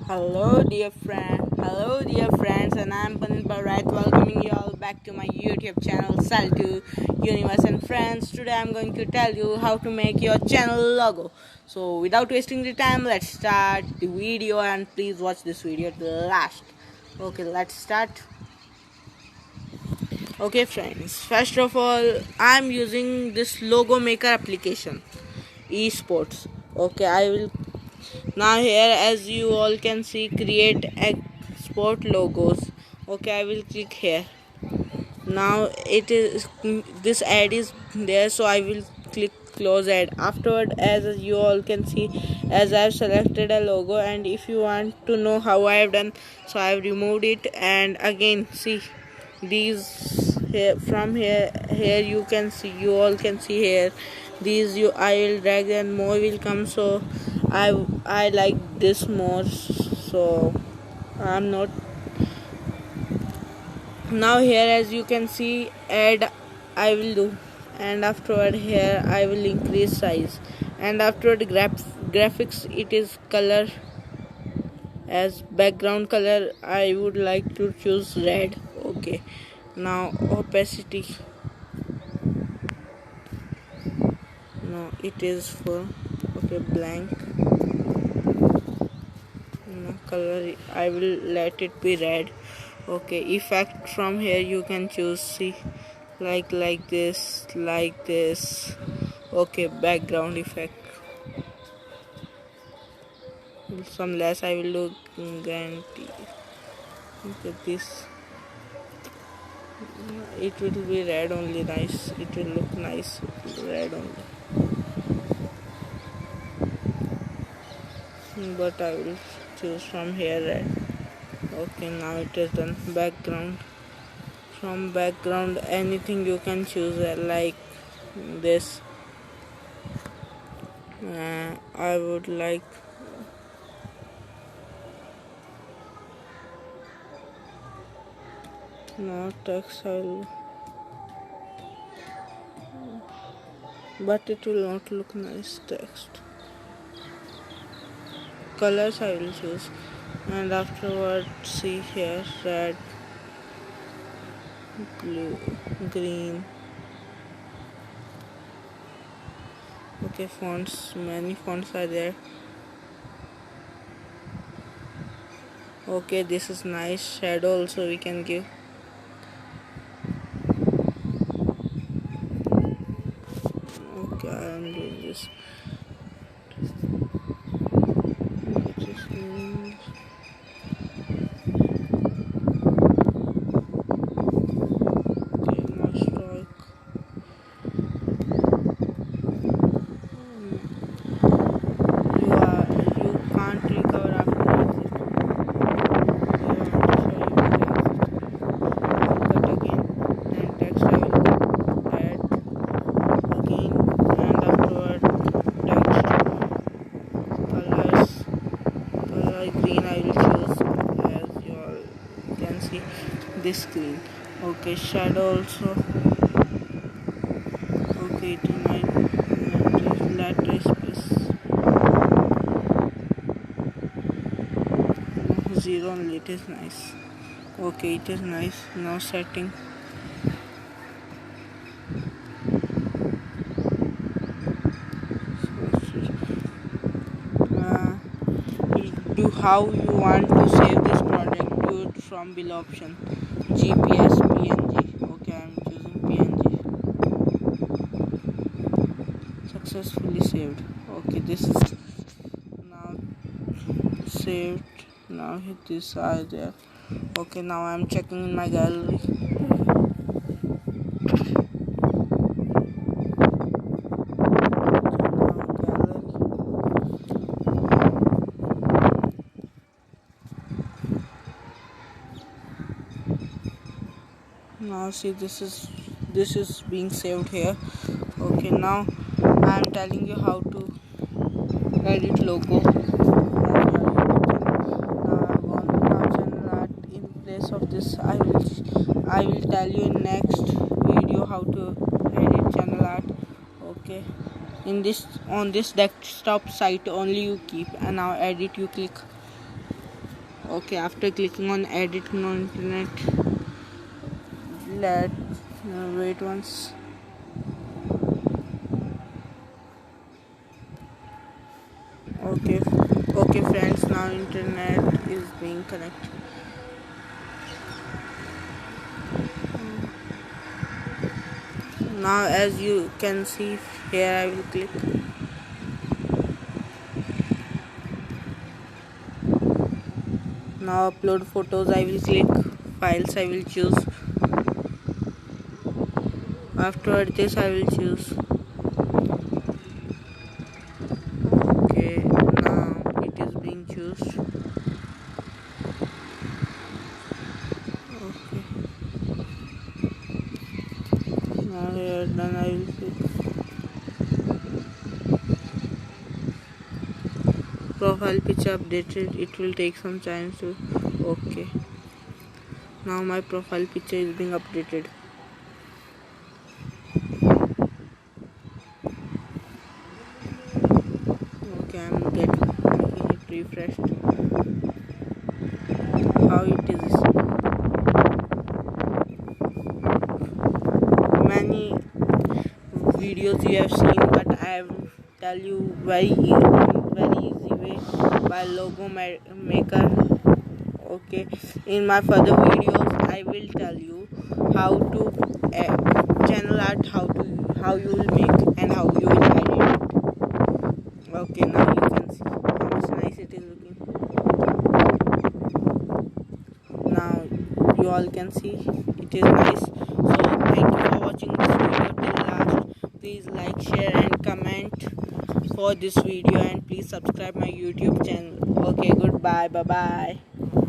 Hello dear friends, and I'm Panil Barat welcoming you all back to my YouTube channel Saltu Universe and Friends. Today I'm going to tell you how to make your channel logo. So without wasting the time, let's start the video, and please watch this video to the last. Okay, let's start. Okay friends, first of all, I'm using this logo maker application, esports. Okay, I will now here, as you all can see, create export logos. Okay, I will click here. Now it is this ad is there, so I will click close ad. Afterward, as you all can see, as I have selected a logo, and if you want to know how I have done, so I have removed it, and again see these here. From here you can see, you all can see here, these I will drag and more will come. So I like this more, so I'm not. Now here, as you can see, add I will do, and afterward here I will increase size, and afterward graphics, it is color. As background color, I would like to choose red. Okay, now opacity, no, it is for, okay, blank. No, color, I will let it be red. Okay, effect, from here you can choose, see, like this. Okay, background effect, some less I will do guarantee. Look at this, it will be red only. Nice, it will look nice, red only, but I will choose from here red. Okay, now it is done. Background, from background anything you can choose, like this. I would like no text, but it will not look nice text. Colors I will choose, and afterward see here, red, blue, green. Okay, fonts, many fonts are there. Okay, this is nice. Shadow also we can give. Okay, I am doing this. You can't recover after exit. Cut again, and text I will add again, and afterward text, colors, color green I will choose, as you all can see, this green. Okay, shadow also. Okay, it might lateral space, zero only, it is nice. Okay, it is nice. Now setting, do how you want to save this project, do it from below option, GPS, PNG. Okay, I'm choosing PNG. Successfully saved. Okay, this is now saved. Now hit this eye there. Okay, now I'm checking in my gallery. Now see, this is being saved here. Okay, now I am telling you how to edit logo. Now channel art. In place of this, I will tell you in next video how to edit channel art. Okay, in this, on this desktop site only you keep, and now edit you click. Okay, after clicking on edit on internet, let's wait once. Okay, okay friends, now internet is being connected. Now as you can see here, I will click. Now upload photos, I will click. Files, I will choose. After this, I will choose. Okay, now it is being chosen. Okay, now here done, I will click. Profile picture updated, it will take some time to. Okay, now my profile picture is being updated. Okay, I'm making it refreshed. How it is. Many videos you have seen, but I will tell you very easy way by logo maker. Okay, in my further videos I will tell you how to channel art, how you will make and how you will edit it. Okay, now you can see how much nice it is looking. Now you all can see it is nice. So thank you for watching this video till last. Please like, share and comment for this video, and please subscribe my YouTube channel. Okay, goodbye, bye bye.